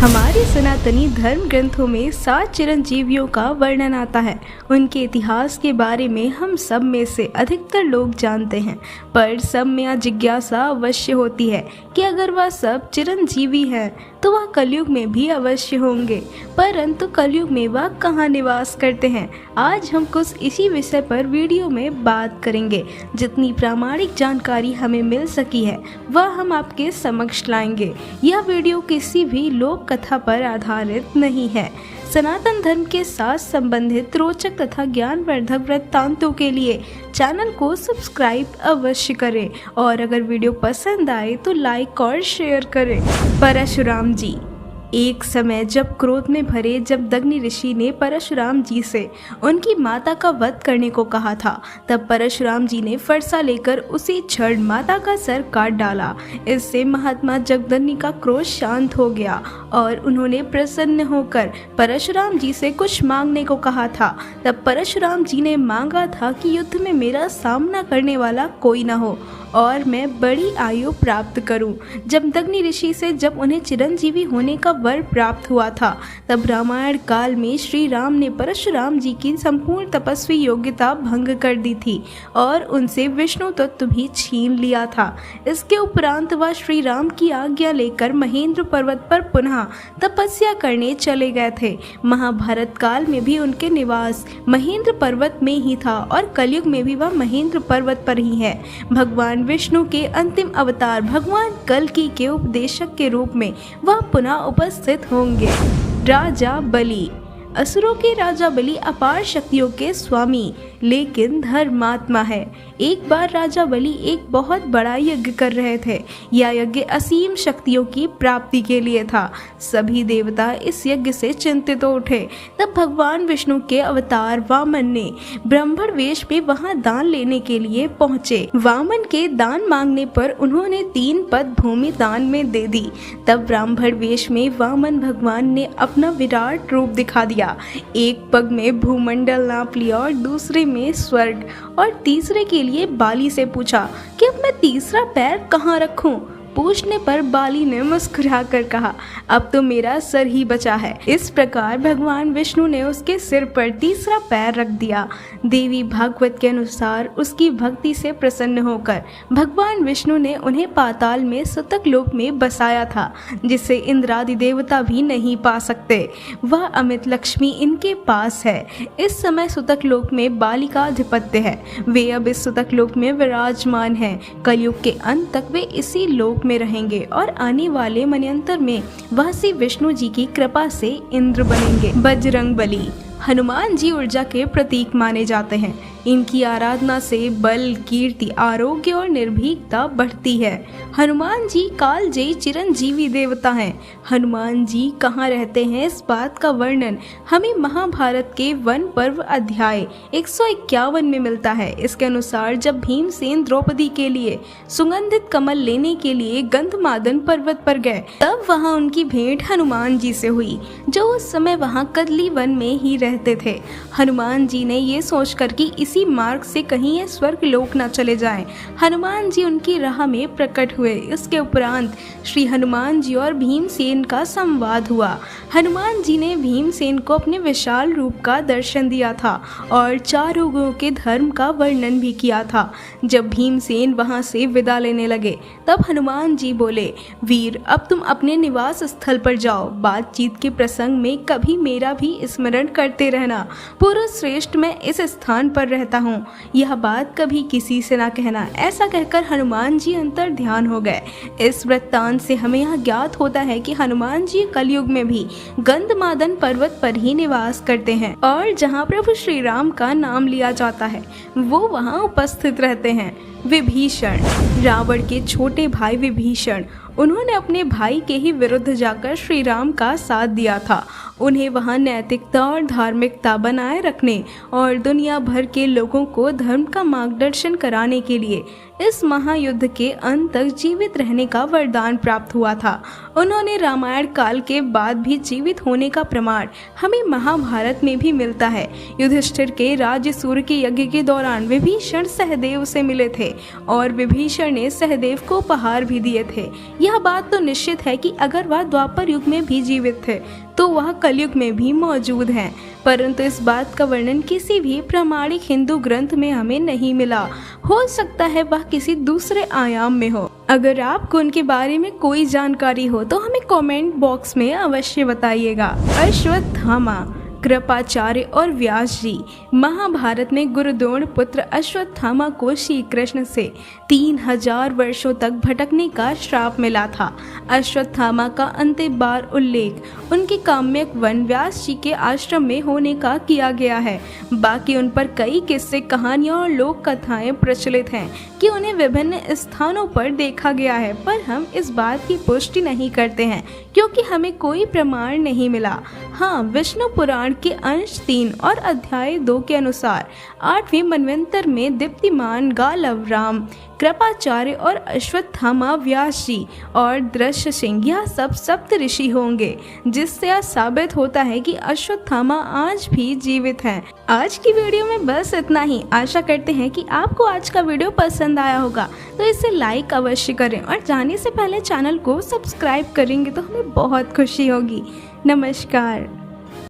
हमारे सनातनी धर्म ग्रंथों में 7 चिरंजीवियों का वर्णन आता है। उनके इतिहास के बारे में हम सब में से अधिकतर लोग जानते हैं, पर सब में यह जिज्ञासा अवश्य होती है कि अगर वह सब चिरंजीवी हैं तो वह कलयुग में भी अवश्य होंगे, परंतु कलयुग में वह कहाँ निवास करते हैं। आज हम कुछ इसी विषय पर वीडियो में बात करेंगे। जितनी प्रामाणिक जानकारी हमें मिल सकी है वह हम आपके समक्ष लाएंगे। यह वीडियो किसी भी लोक कथा पर आधारित नहीं है। सनातन धर्म के साथ संबंधित रोचक तथा ज्ञानवर्धक वृत्तांतों के लिए चैनल को सब्सक्राइब अवश्य करें और अगर वीडियो पसंद आए तो लाइक और शेयर करें। परशुराम जी। एक समय जब क्रोध में भरे जमदग्नि ऋषि ने परशुराम जी से उनकी माता का वध करने को कहा था, तब परशुराम जी ने फरसा लेकर उसी क्षण माता का सर काट डाला। इससे महात्मा जमदग्नि का क्रोध शांत हो गया और उन्होंने प्रसन्न होकर परशुराम जी से कुछ मांगने को कहा था। तब परशुराम जी ने मांगा था कि युद्ध में मेरा सामना करने वाला कोई न हो और मैं बड़ी आयु प्राप्त करूं। जमदग्नि ऋषि से जब उन्हें चिरंजीवी होने का वर प्राप्त हुआ था, तब रामायण काल में श्री राम ने परशुराम जी की संपूर्ण तपस्वी योग्यता भंग कर दी थी और उनसे विष्णु तत्व भी छीन लिया था। इसके उपरांत वह श्री राम की आज्ञा लेकर महेंद्र पर्वत पर पुनः तपस्या करने चले गए थे। महाभारत काल में भी उनके निवास महेंद्र पर्वत में ही था और कलयुग में भी वह महेंद्र पर्वत पर ही है। भगवान विष्णु के अंतिम अवतार भगवान कल्कि के उपदेशक के रूप में वह पुनः उपस्थित होंगे। राजा बलि। असुरों के राजा बलि अपार शक्तियों के स्वामी लेकिन धर्मात्मा है। एक बार राजा बलि एक बहुत बड़ा यज्ञ कर रहे थे। यह यज्ञ असीम शक्तियों की प्राप्ति के लिए था। सभी देवता इस यज्ञ से चिंतित हो उठे। तब भगवान विष्णु के अवतार वामन ने ब्राह्मण वेश में वहां दान लेने के लिए पहुंचे। वामन के दान मांगने पर उन्होंने 3 पद भूमि दान में दे दी। तब ब्राह्मण वेश में वामन भगवान ने अपना विराट रूप दिखा दिया। एक पग में भूमंडल नाप लिया और दूसरे में स्वर्ग और तीसरे के लिए बाली से पूछा कि अब मैं तीसरा पैर कहाँ रखूं। पूछने पर बाली ने मुस्कुराकर कहा, अब तो मेरा सर ही बचा है। इस प्रकार भगवान विष्णु ने उसके सिर पर तीसरा पैर रख दिया। देवी भागवत के अनुसार उसकी भक्ति से प्रसन्न होकर भगवान विष्णु ने उन्हें पाताल में सुतक लोक में बसाया था, जिसे इंद्रादि देवता भी नहीं पा सकते। वह अमित लक्ष्मी इनके पास है। इस समय सुतक लोक में बाली का आधिपत्य है। वे अब इस सुतक लोक में विराजमान हैं। कलयुग के अंत तक वे इसी लोक में रहेंगे और आने वाले मन्वंतर में वह श्री विष्णु जी की कृपा से इंद्र बनेंगे। बजरंग बली। हनुमान जी ऊर्जा के प्रतीक माने जाते हैं। इनकी आराधना से बल, कीर्ति, आरोग्य और निर्भीकता बढ़ती है। हनुमान जी कालजयी चिरंजीवी देवता हैं। हनुमान जी कहाँ रहते हैं इस बात का वर्णन हमें महाभारत के वन पर्व अध्याय 151 में मिलता है। इसके अनुसार जब भीमसेन द्रौपदी के लिए सुगंधित कमल लेने के लिए गंधमादन पर्वत पर गए, तब वहाँ उनकी भेंट हनुमान जी से हुई, जो उस समय वहाँ कदली वन में ही रहते थे। हनुमान जी ने ये सोचकर कि इसी मार्ग से कहीं ये स्वर्ग लोक न चले जाएं, हनुमान जी उनकी राह में प्रकट हुए। इसके उपरांत श्री हनुमान जी और भीमसेन का संवाद हुआ। हनुमान जी ने भीमसेन को अपने विशाल रूप का दर्शन दिया था और 4 युगों के धर्म का वर्णन भी किया था। जब भीमसेन वहां से विदा लेने लगे, तब हनुमान जी बोले, वीर अब तुम अपने निवास स्थल पर जाओ। बातचीत के प्रसंग में कभी मेरा भी स्मरण करते रहना। पुरुष श्रेष्ठ मैं इस स्थान पर रहता हूँ, यह बात कभी किसी से ना कहना। ऐसा कहकर हनुमान जी अंतर ध्यान हो गए। इस वृत्तांत से हमें यह ज्ञात होता है कि हनुमान जी कलयुग में भी गंधमादन पर्वत पर ही निवास करते हैं और जहाँ प्रभु श्री राम का नाम लिया जाता है वो वहाँ उपस्थित रहते हैं। विभीषण। रावण के छोटे भाई विभीषण, उन्होंने अपने भाई के ही विरुद्ध जाकर श्री राम का साथ दिया था। उन्हें वहां नैतिकता और धार्मिकता बनाए रखने और दुनिया भर के लोगों को धर्म का मार्गदर्शन कराने के लिए इस महायुद्ध के अंत तक जीवित रहने का वरदान प्राप्त हुआ था। उन्होंने रामायण काल के बाद भी जीवित होने का प्रमाण हमें महाभारत में भी मिलता है। युधिष्ठिर के राज्य सूर्य के यज्ञ के दौरान विभीषण सहदेव से मिले थे और विभीषण ने सहदेव को उपहार भी दिए थे। यह बात तो निश्चित है कि अगर वह द्वापर युग में भी जीवित थे तो वह कलयुग में भी मौजूद हैं, परंतु इस बात का वर्णन किसी भी प्रामाणिक हिंदू ग्रंथ में हमें नहीं मिला। हो सकता है वह किसी दूसरे आयाम में हो। अगर आपको उनके बारे में कोई जानकारी हो तो हमें कमेंट बॉक्स में अवश्य बताइएगा। अश्वत्थामा, कृपाचार्य और व्यास जी। महाभारत में गुरुद्रोण पुत्र अश्वत्थामा को श्री कृष्ण से 3000 वर्षों तक भटकने का श्राप मिला था। अश्वत्थामा का अंतिम बार उल्लेख उनके काम्यक वन व्यास जी के आश्रम में होने का किया गया है। बाकी उन पर कई किस्से, कहानियां और लोक कथाएं प्रचलित हैं कि उन्हें विभिन्न स्थानों पर देखा गया है, पर हम इस बात की पुष्टि नहीं करते हैं क्योंकि हमें कोई प्रमाण नहीं मिला। हाँ, विष्णु पुराण के अंश 3 और अध्याय 2 के अनुसार 8वें मनवंतर में दीप्तिमान गालव राम, कृपाचार्य और अश्वत्थामा व्यास जी और दृश्य सिंह यह सब सप्त ऋषि होंगे, जिससे यह साबित होता है कि अश्वत्थामा आज भी जीवित हैं। आज की वीडियो में बस इतना ही। आशा करते हैं कि आपको आज का वीडियो पसंद आया होगा, तो इसे लाइक अवश्य करें और जाने से पहले चैनल को सब्सक्राइब करेंगे तो हमें बहुत खुशी होगी। नमस्कार।